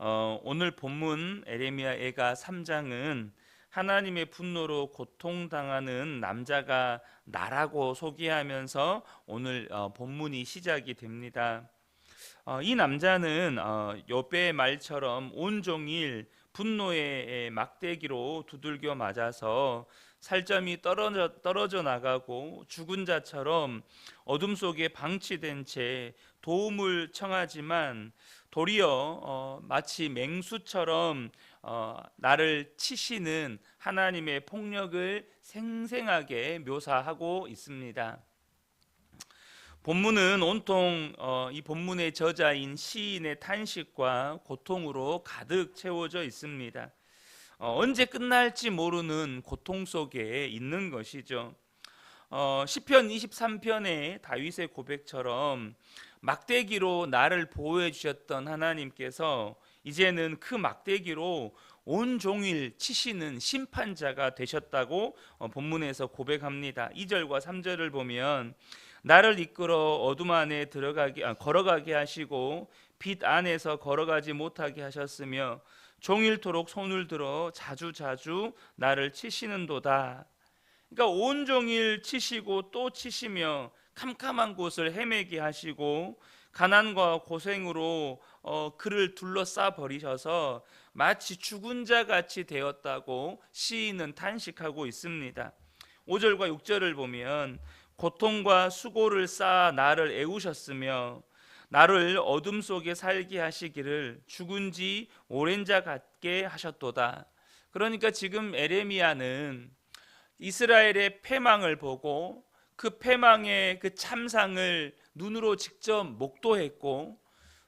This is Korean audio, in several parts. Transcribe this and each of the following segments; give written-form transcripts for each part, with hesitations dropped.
오늘 본문 에레미야애가 3장은 하나님의 분노로 고통당하는 남자가 나라고 소개하면서 오늘 본문이 시작이 됩니다. 이 남자는 욥의 말처럼 온종일 분노의 막대기로 두들겨 맞아서 살점이 떨어져 나가고 죽은 자처럼 어둠 속에 방치된 채 도움을 청하지만 도리어 마치 맹수처럼 나를 치시는 하나님의 폭력을 생생하게 묘사하고 있습니다. 본문은 온통 이 본문의 저자인 시인의 탄식과 고통으로 가득 채워져 있습니다. 언제 끝날지 모르는 고통 속에 있는 것이죠. 시편 23편의 다윗의 고백처럼 막대기로 나를 보호해 주셨던 하나님께서 이제는 그 막대기로 온종일 치시는 심판자가 되셨다고 본문에서 고백합니다. 2절과 3절을 보면 나를 이끌어 어둠 안에 걸어가게 하시고 빛 안에서 걸어가지 못하게 하셨으며 종일토록 손을 들어 자주자주 나를 치시는도다. 그러니까 온종일 치시고 또 치시며 캄캄한 곳을 헤매게 하시고 가난과 고생으로 그를 둘러싸 버리셔서 마치 죽은 자 같이 되었다고 시인은 탄식하고 있습니다. 5절과 6절을 보면 고통과 수고를 쌓아 나를 애우셨으며 나를 어둠 속에 살게 하시기를 죽은 지 오랜 자 같게 하셨도다. 그러니까 지금 에레미야는 이스라엘의 패망을 보고 그 패망의 그 참상을 눈으로 직접 목도했고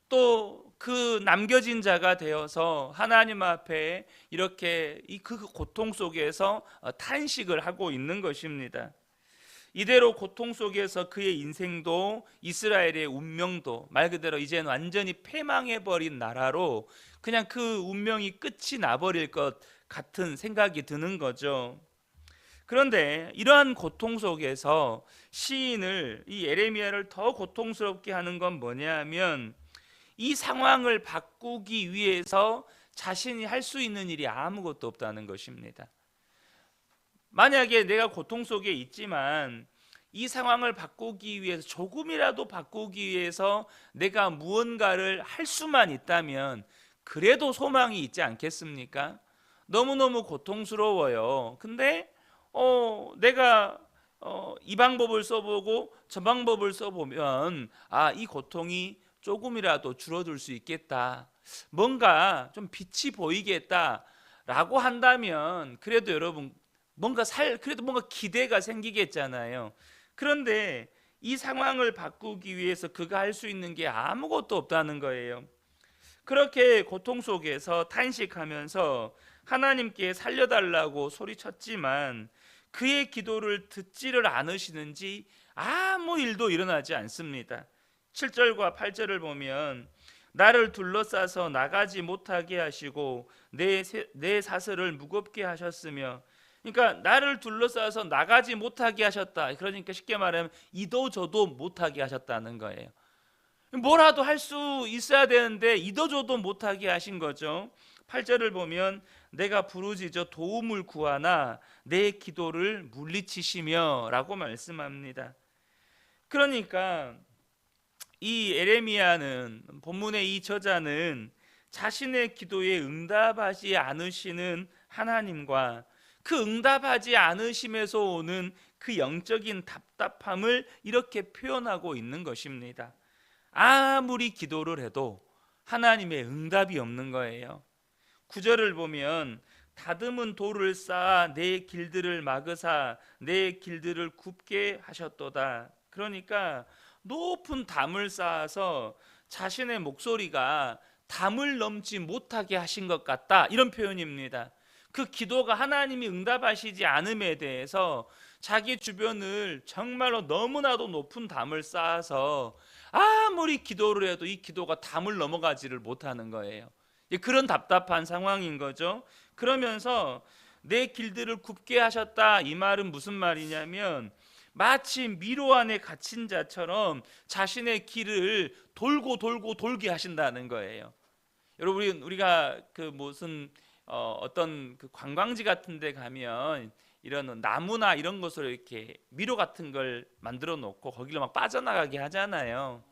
또 그 남겨진 자가 되어서 하나님 앞에 이렇게 그 고통 속에서 탄식을 하고 있는 것입니다. 이대로 고통 속에서 그의 인생도 이스라엘의 운명도 말 그대로 이제는 완전히 패망해버린 나라로 그냥 그 운명이 끝이 나버릴 것 같은 생각이 드는 거죠. 그런데 이러한 고통 속에서 시인을 이 에레미야를 더 고통스럽게 하는 건 뭐냐 하면 이 상황을 바꾸기 위해서 자신이 할 수 있는 일이 아무것도 없다는 것입니다. 만약에 내가 고통 속에 있지만 이 상황을 바꾸기 위해서 조금이라도 바꾸기 위해서 내가 무언가를 할 수만 있다면 그래도 소망이 있지 않겠습니까? 너무너무 고통스러워요. 근데 내가 이 방법을 써보고 저 방법을 써보면 이 고통이 조금이라도 줄어들 수 있겠다. 뭔가 좀 빛이 보이겠다라고 한다면 그래도 여러분 그래도 뭔가 기대가 생기겠잖아요. 그런데 이 상황을 바꾸기 위해서 그가 할 수 있는 게 아무것도 없다는 거예요. 그렇게 고통 속에서 탄식하면서 하나님께 살려달라고 소리쳤지만 그의 기도를 듣지를 않으시는지 아무 일도 일어나지 않습니다. 7절과 8절을 보면 나를 둘러싸서 나가지 못하게 하시고 내 사슬을 무겁게 하셨으며, 그러니까 나를 둘러싸서 나가지 못하게 하셨다. 그러니까 쉽게 말하면 이도저도 못하게 하셨다는 거예요. 뭐라도 할 수 있어야 되는데 이도저도 못하게 하신 거죠. 8절을 보면 내가 부르짖어 도움을 구하나 내 기도를 물리치시며 라고 말씀합니다. 그러니까 이 에레미야는, 본문의 이 저자는 자신의 기도에 응답하지 않으시는 하나님과 그 응답하지 않으심에서 오는 그 영적인 답답함을 이렇게 표현하고 있는 것입니다. 아무리 기도를 해도 하나님의 응답이 없는 거예요. 9절을 보면 다듬은 돌을 쌓아 내 길들을 막으사 내 길들을 굽게 하셨도다. 그러니까 높은 담을 쌓아서 자신의 목소리가 담을 넘지 못하게 하신 것 같다, 이런 표현입니다. 그 기도가 하나님이 응답하시지 않음에 대해서 자기 주변을 정말로 너무나도 높은 담을 쌓아서 아무리 기도를 해도 이 기도가 담을 넘어가지를 못하는 거예요. 그런 답답한 상황인 거죠. 그러면서 내 길들을 굽게 하셨다, 이 말은 무슨 말이냐면 마치 미로 안에 갇힌 자처럼 자신의 길을 돌고 돌게 하신다는 거예요. 여러분 우리가 그 무슨 어떤 그 관광지 같은 데 가면 이런 나무나 이런 것으로 이렇게 미로 같은 걸 만들어 놓고 거기로 막 빠져나가게 하잖아요.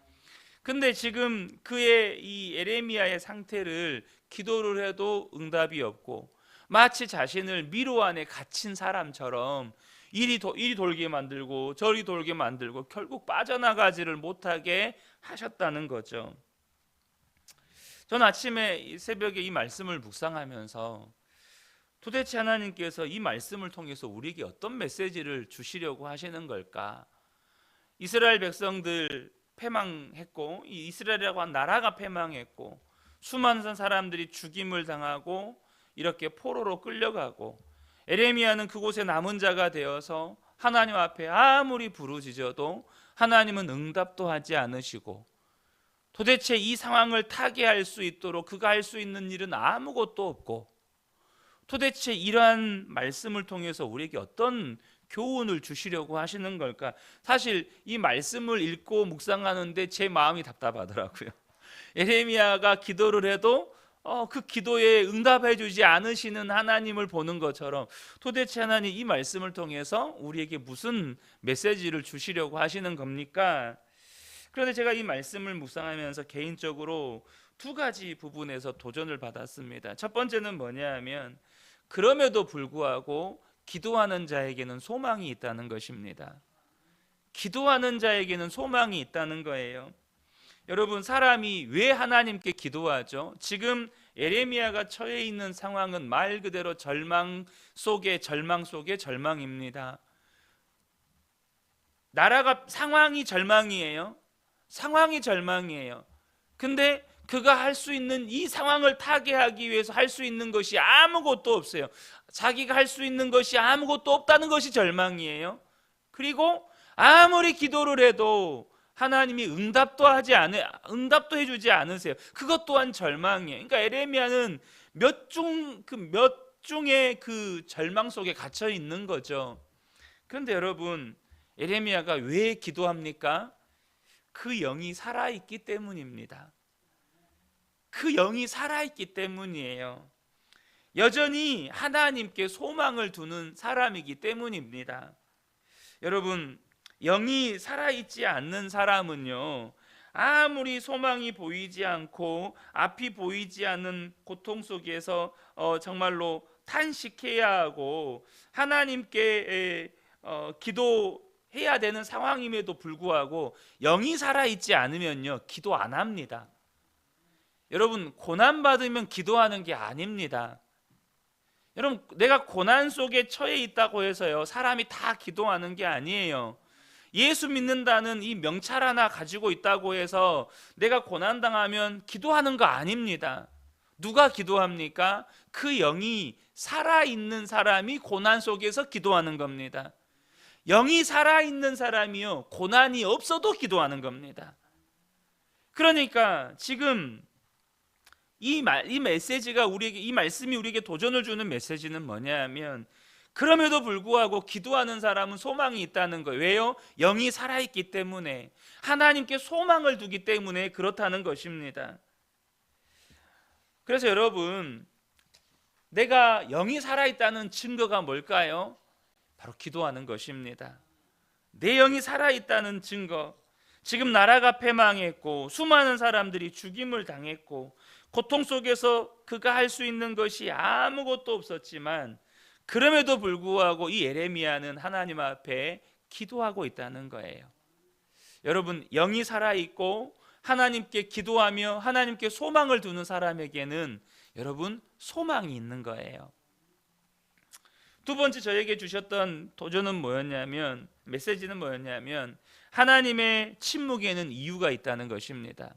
근데 지금 그의 이 에레미야의 상태를 기도를 해도 응답이 없고 마치 자신을 미로 안에 갇힌 사람처럼 이리 돌게 만들고 저리 돌게 만들고 결국 빠져나가지를 못하게 하셨다는 거죠. 저는 아침에 새벽에 이 말씀을 묵상하면서 도대체 하나님께서 이 말씀을 통해서 우리에게 어떤 메시지를 주시려고 하시는 걸까? 이스라엘 백성들 패망했고 이 이스라엘이라고 한 나라가 패망했고 수많은 사람들이 죽임을 당하고 이렇게 포로로 끌려가고 에레미야는 그곳에 남은 자가 되어서 하나님 앞에 아무리 부르짖어도 하나님은 응답도 하지 않으시고 도대체 이 상황을 타개할 수 있도록 그가 할 수 있는 일은 아무것도 없고 도대체 이러한 말씀을 통해서 우리에게 어떤 교훈을 주시려고 하시는 걸까? 사실 이 말씀을 읽고 묵상하는데 제 마음이 답답하더라고요. 예레미야가 기도를 해도 그 기도에 응답해 주지 않으시는 하나님을 보는 것처럼 도대체 하나님 이 말씀을 통해서 우리에게 무슨 메시지를 주시려고 하시는 겁니까? 그런데 제가 이 말씀을 묵상하면서 개인적으로 두 가지 부분에서 도전을 받았습니다. 첫 번째는 뭐냐 하면 그럼에도 불구하고 기도하는 자에게는 소망이 있다는 것입니다. 기도하는 자에게는 소망이 있다는 거예요. 여러분 사람이 왜 하나님께 기도하죠? 지금 에레미야가 처해 있는 상황은 말 그대로 절망 속의 절망입니다. 나라가 상황이 절망이에요. 상황이 절망이에요. 근데 그가 할 수 있는 이 상황을 타개하기 위해서 할 수 있는 것이 아무것도 없어요. 자기가 할 수 있는 것이 아무것도 없다는 것이 절망이에요. 그리고 아무리 기도를 해도 하나님이 응답도 해주지 않으세요. 그것 또한 절망이에요. 그러니까 에레미야는 몇 중의 그 절망 속에 갇혀 있는 거죠. 그런데 여러분 에레미야가 왜 기도합니까? 그 영이 살아있기 때문입니다. 그 영이 살아있기 때문이에요. 여전히 하나님께 소망을 두는 사람이기 때문입니다. 여러분 영이 살아있지 않는 사람은요 아무리 소망이 보이지 않고 앞이 보이지 않는 고통 속에서 정말로 탄식해야 하고 하나님께 기도해야 되는 상황임에도 불구하고 영이 살아있지 않으면요 기도 안 합니다. 여러분 고난받으면 기도하는 게 아닙니다. 여러분 내가 고난 속에 처해 있다고 해서요 사람이 다 기도하는 게 아니에요. 예수 믿는다는 이 명찰 하나 가지고 있다고 해서 내가 고난당하면 기도하는 거 아닙니다. 누가 기도합니까? 그 영이 살아있는 사람이 고난 속에서 기도하는 겁니다. 영이 살아있는 사람이요 고난이 없어도 기도하는 겁니다. 그러니까 지금 이 메시지가 우리에게 이 말씀이 우리에게 도전을 주는 메시지는 뭐냐면 그럼에도 불구하고 기도하는 사람은 소망이 있다는 거예요. 왜요? 영이 살아있기 때문에 하나님께 소망을 두기 때문에 그렇다는 것입니다. 그래서 여러분 내가 영이 살아있다는 증거가 뭘까요? 바로 기도하는 것입니다. 내 영이 살아있다는 증거. 지금 나라가 패망했고 수많은 사람들이 죽임을 당했고 고통 속에서 그가 할 수 있는 것이 아무것도 없었지만 그럼에도 불구하고 이 예레미야는 하나님 앞에 기도하고 있다는 거예요. 여러분 영이 살아있고 하나님께 기도하며 하나님께 소망을 두는 사람에게는 여러분 소망이 있는 거예요. 두 번째 저에게 주셨던 도전은 뭐였냐면 메시지는 뭐였냐면 하나님의 침묵에는 이유가 있다는 것입니다.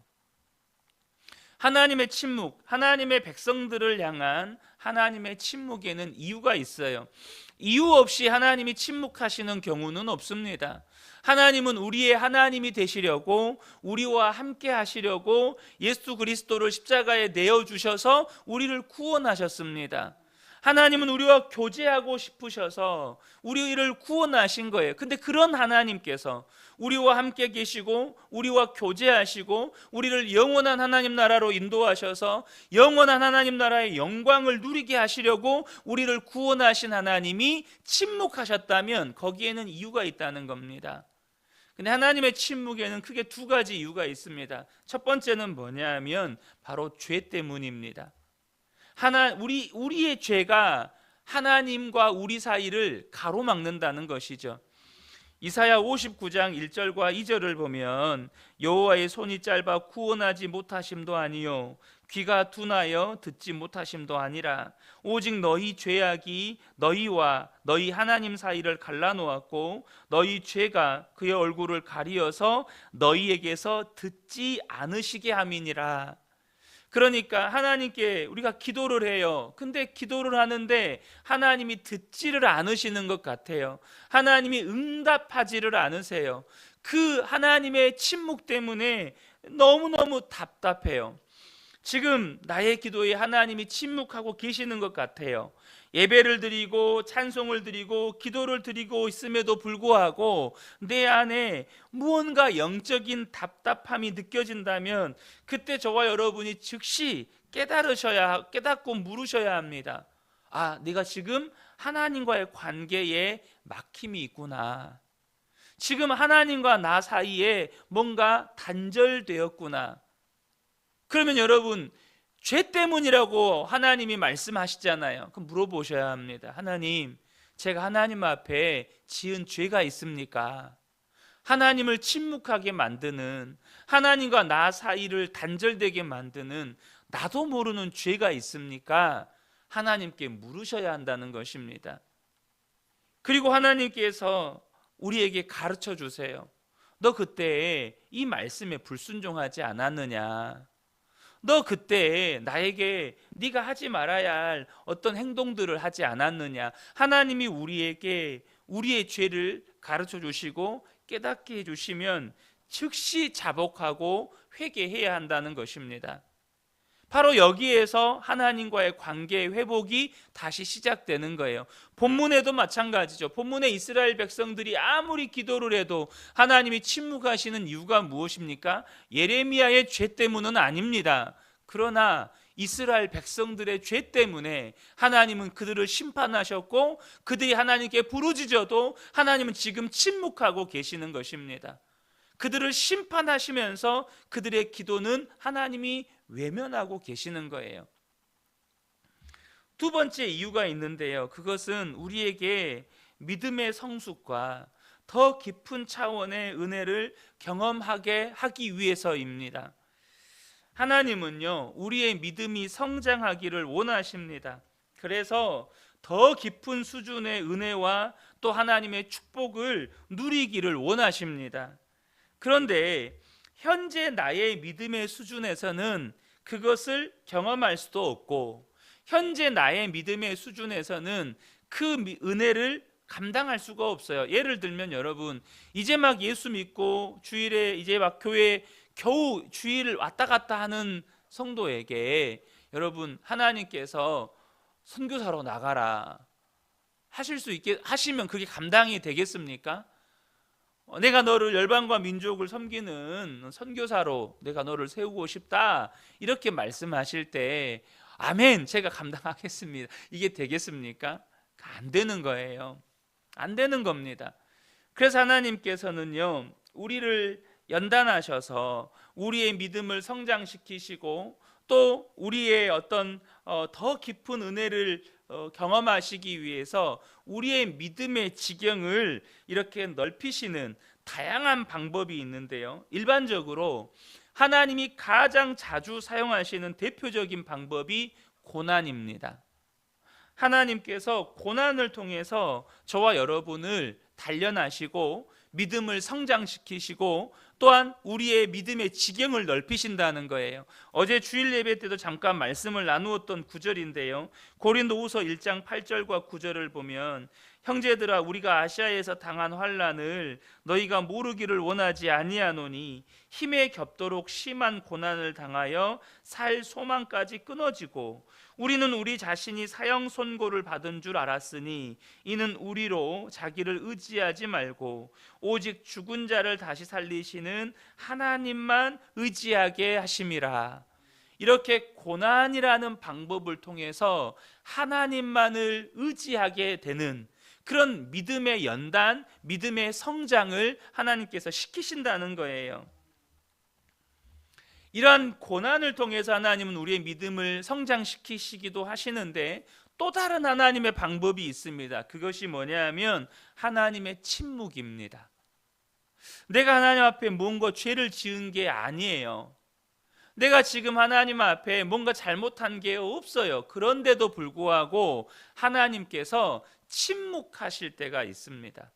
하나님의 침묵, 하나님의 백성들을 향한 하나님의 침묵에는 이유가 있어요. 이유 없이 하나님이 침묵하시는 경우는 없습니다. 하나님은 우리의 하나님이 되시려고 우리와 함께 하시려고 예수 그리스도를 십자가에 내어주셔서 우리를 구원하셨습니다. 하나님은 우리와 교제하고 싶으셔서 우리를 구원하신 거예요. 근데 그런 하나님께서 우리와 함께 계시고 우리와 교제하시고 우리를 영원한 하나님 나라로 인도하셔서 영원한 하나님 나라의 영광을 누리게 하시려고 우리를 구원하신 하나님이 침묵하셨다면 거기에는 이유가 있다는 겁니다. 근데 하나님의 침묵에는 크게 두 가지 이유가 있습니다. 첫 번째는 뭐냐면 바로 죄 때문입니다. 우리의 죄가 하나님과 우리 사이를 가로막는다는 것이죠. 이사야 59장 1절과 2절을 보면 여호와의 손이 짧아 구원하지 못하심도 아니요 귀가 둔하여 듣지 못하심도 아니라 오직 너희 죄악이 너희와 너희 하나님 사이를 갈라놓았고 너희 죄가 그의 얼굴을 가리어서 너희에게서 듣지 않으시게 함이니라. 그러니까 하나님께 우리가 기도를 해요. 근데 기도를 하는데 하나님이 듣지를 않으시는 것 같아요. 하나님이 응답하지를 않으세요. 그 하나님의 침묵 때문에 너무너무 답답해요. 지금 나의 기도에 하나님이 침묵하고 계시는 것 같아요. 예배를 드리고 찬송을 드리고 기도를 드리고 있음에도 불구하고 내 안에 무언가 영적인 답답함이 느껴진다면 그때 저와 여러분이 즉시 깨닫고 물으셔야 합니다. 아, 내가 지금 하나님과의 관계에 막힘이 있구나. 지금 하나님과 나 사이에 뭔가 단절되었구나. 그러면 여러분, 죄 때문이라고 하나님이 말씀하시잖아요. 그럼 물어보셔야 합니다. 하나님, 제가 하나님 앞에 지은 죄가 있습니까? 하나님을 침묵하게 만드는, 하나님과 나 사이를 단절되게 만드는 나도 모르는 죄가 있습니까? 하나님께 물으셔야 한다는 것입니다. 그리고 하나님께서 우리에게 가르쳐 주세요. 너 그때 이 말씀에 불순종하지 않았느냐? 너 그때 나에게 네가 하지 말아야 할 어떤 행동들을 하지 않았느냐? 하나님이 우리에게 우리의 죄를 가르쳐 주시고 깨닫게 해주시면 즉시 자복하고 회개해야 한다는 것입니다. 바로 여기에서 하나님과의 관계 회복이 다시 시작되는 거예요. 본문에도 마찬가지죠. 본문에 이스라엘 백성들이 아무리 기도를 해도 하나님이 침묵하시는 이유가 무엇입니까? 예레미야의 죄 때문은 아닙니다. 그러나 이스라엘 백성들의 죄 때문에 하나님은 그들을 심판하셨고 그들이 하나님께 부르짖어도 하나님은 지금 침묵하고 계시는 것입니다. 그들을 심판하시면서 그들의 기도는 하나님이 외면하고 계시는 거예요. 두 번째 이유가 있는데요. 그것은 우리에게 믿음의 성숙과 더 깊은 차원의 은혜를 경험하게 하기 위해서입니다. 하나님은요, 우리의 믿음이 성장하기를 원하십니다. 그래서 더 깊은 수준의 은혜와 또 하나님의 축복을 누리기를 원하십니다. 그런데 현재 나의 믿음의 수준에서는 그것을 경험할 수도 없고 현재 나의 믿음의 수준에서는 그 은혜를 감당할 수가 없어요. 예를 들면 여러분, 이제 막 예수 믿고 주일에 이제 막 교회 겨우 주일 왔다 갔다 하는 성도에게 여러분 하나님께서 선교사로 나가라 하시면 그게 감당이 되겠습니까? 내가 너를 열방과 민족을 섬기는 선교사로 내가 너를 세우고 싶다 이렇게 말씀하실 때 아멘 제가 감당하겠습니다. 이게 되겠습니까? 안 되는 거예요. 안 되는 겁니다. 그래서 하나님께서는요 우리를 연단하셔서 우리의 믿음을 성장시키시고 또 우리의 어떤 더 깊은 은혜를 경험하시기 위해서 우리의 믿음의 지경을 이렇게 넓히시는 다양한 방법이 있는데요. 일반적으로 하나님이 가장 자주 사용하시는 대표적인 방법이 고난입니다. 하나님께서 고난을 통해서 저와 여러분을 단련하시고 믿음을 성장시키시고 또한 우리의 믿음의 지경을 넓히신다는 거예요. 어제 주일 예배 때도 잠깐 말씀을 나누었던 구절인데요. 고린도후서 1장 8절과 9절을 보면 형제들아, 우리가 아시아에서 당한 환난을 너희가 모르기를 원하지 아니하노니 힘에 겹도록 심한 고난을 당하여 살 소망까지 끊어지고 우리는 우리 자신이 사형 선고를 받은 줄 알았으니 이는 우리로 자기를 의지하지 말고 오직 죽은 자를 다시 살리시는 하나님만 의지하게 하심이라. 이렇게 고난이라는 방법을 통해서 하나님만을 의지하게 되는 그런 믿음의 연단, 믿음의 성장을 하나님께서 시키신다는 거예요. 이러한 고난을 통해서 하나님은 우리의 믿음을 성장시키시기도 하시는데 또 다른 하나님의 방법이 있습니다. 그것이 뭐냐면 하나님의 침묵입니다. 내가 하나님 앞에 뭔가 죄를 지은 게 아니에요. 내가 지금 하나님 앞에 뭔가 잘못한 게 없어요. 그런데도 불구하고 하나님께서 침묵하실 때가 있습니다.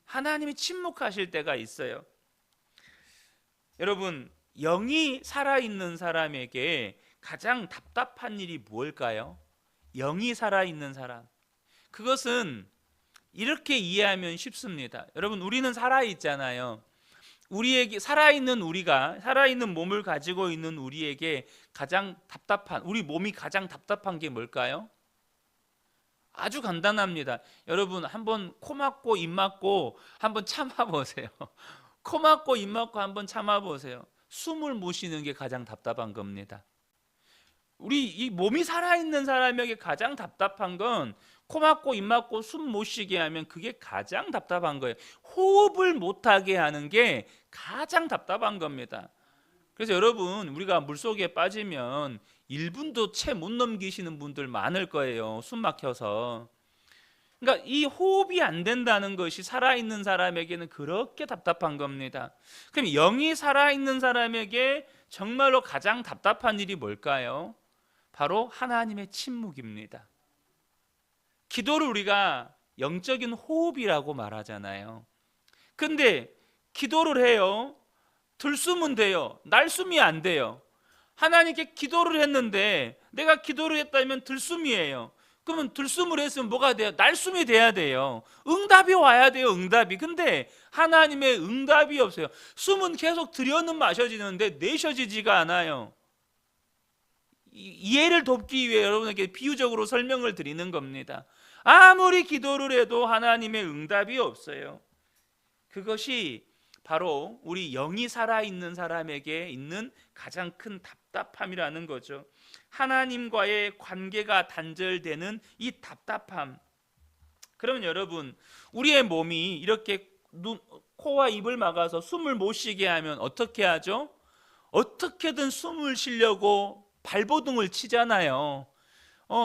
하나님이 침묵하실 때가 있어요. 여러분, 영이 살아있는 사람에게 가장 답답한 일이 무엇일까요? 영이 살아있는 사람, 그것은 이렇게 이해하면 쉽습니다. 여러분, 우리는 살아있잖아요. 우리에게 살아있는 우리가 살아있는 몸을 가지고 있는 우리에게 가장 답답한, 우리 몸이 가장 답답한 게 뭘까요? 아주 간단합니다. 여러분, 한번 코 막고 입 막고 한번 참아보세요. 코 막고 입 막고 한번 참아보세요. 숨을 못 쉬는 게 가장 답답한 겁니다. 우리 이 몸이 살아있는 사람에게 가장 답답한 건 코 막고 입 막고 숨 못 쉬게 하면 그게 가장 답답한 거예요. 호흡을 못하게 하는 게 가장 답답한 겁니다. 그래서 여러분, 우리가 물속에 빠지면 1분도 채 못 넘기시는 분들 많을 거예요. 숨 막혀서. 그러니까 이 호흡이 안 된다는 것이 살아있는 사람에게는 그렇게 답답한 겁니다. 그럼 영이 살아있는 사람에게 정말로 가장 답답한 일이 뭘까요? 바로 하나님의 침묵입니다. 기도를 우리가 영적인 호흡이라고 말하잖아요. 근데 기도를 해요. 들숨은 돼요. 날숨이 안 돼요. 하나님께 기도를 했는데 내가 기도를 했다면 들숨이에요. 그러면 들숨을 했으면 뭐가 돼요? 날숨이 돼야 돼요. 응답이 와야 돼요. 응답이. 근데 하나님의 응답이 없어요. 숨은 계속 들여는 마셔지는데 내쉬지가 않아요. 이해를 돕기 위해 여러분에게 비유적으로 설명을 드리는 겁니다. 아무리 기도를 해도 하나님의 응답이 없어요. 그것이 바로 우리 영이 살아있는 사람에게 있는 가장 큰 답답함이라는 거죠. 하나님과의 관계가 단절되는 이 답답함. 그러면 여러분, 우리의 몸이 이렇게 코와 입을 막아서 숨을 못 쉬게 하면 어떻게 하죠? 어떻게든 숨을 쉬려고 발버둥을 치잖아요.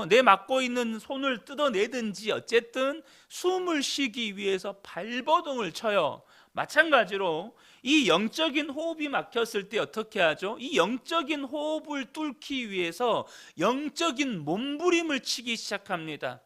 내 막고 있는 손을 뜯어내든지 어쨌든 숨을 쉬기 위해서 발버둥을 쳐요. 마찬가지로 이 영적인 호흡이 막혔을 때 어떻게 하죠? 이 영적인 호흡을 뚫기 위해서 영적인 몸부림을 치기 시작합니다.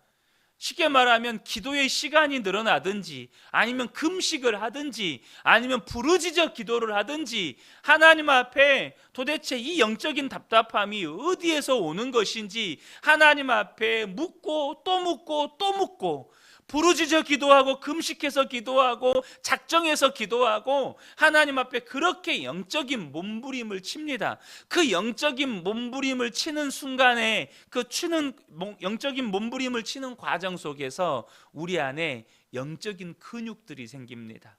쉽게 말하면 기도의 시간이 늘어나든지 아니면 금식을 하든지 아니면 부르짖어 기도를 하든지 하나님 앞에 도대체 이 영적인 답답함이 어디에서 오는 것인지 하나님 앞에 묻고 또 묻고 또 묻고 부르짖어 기도하고 금식해서 기도하고 작정해서 기도하고 하나님 앞에 그렇게 영적인 몸부림을 칩니다. 그 영적인 몸부림을 치는 순간에 그 치는 영적인 몸부림을 치는 과정 속에서 우리 안에 영적인 근육들이 생깁니다.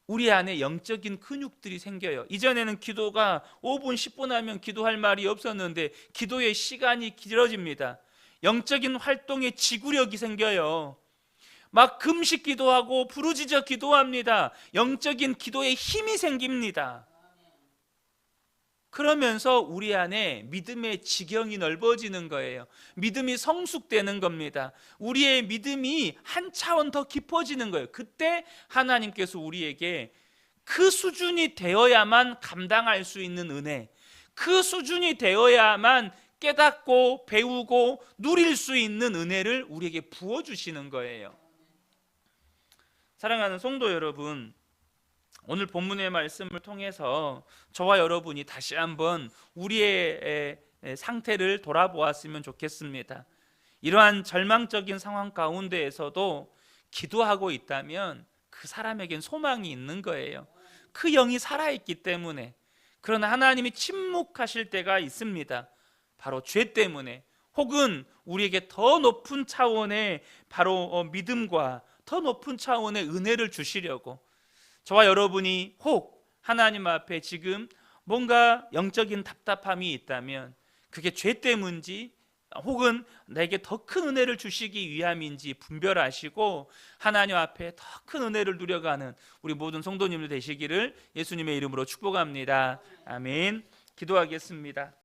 우리 안에 영적인 근육들이 생겨요. 이전에는 기도가 5분 10분 하면 기도할 말이 없었는데 기도의 시간이 길어집니다. 영적인 활동에 지구력이 생겨요. 막 금식 기도하고 부르짖어 기도합니다. 영적인 기도에 힘이 생깁니다. 그러면서 우리 안에 믿음의 지경이 넓어지는 거예요. 믿음이 성숙되는 겁니다. 우리의 믿음이 한 차원 더 깊어지는 거예요. 그때 하나님께서 우리에게 그 수준이 되어야만 감당할 수 있는 은혜, 그 수준이 되어야만 깨닫고 배우고 누릴 수 있는 은혜를 우리에게 부어주시는 거예요. 사랑하는 성도 여러분, 오늘 본문의 말씀을 통해서 저와 여러분이 다시 한번 우리의 상태를 돌아보았으면 좋겠습니다. 이러한 절망적인 상황 가운데에서도 기도하고 있다면 그 사람에겐 소망이 있는 거예요. 그 영이 살아있기 때문에. 그러나 하나님이 침묵하실 때가 있습니다. 바로 죄 때문에, 혹은 우리에게 더 높은 차원의 바로 믿음과 더 높은 차원의 은혜를 주시려고, 저와 여러분이 혹 하나님 앞에 지금 뭔가 영적인 답답함이 있다면 그게 죄 때문인지 혹은 내게 더 큰 은혜를 주시기 위함인지 분별하시고 하나님 앞에 더 큰 은혜를 누려가는 우리 모든 성도님들 되시기를 예수님의 이름으로 축복합니다. 아멘. 기도하겠습니다.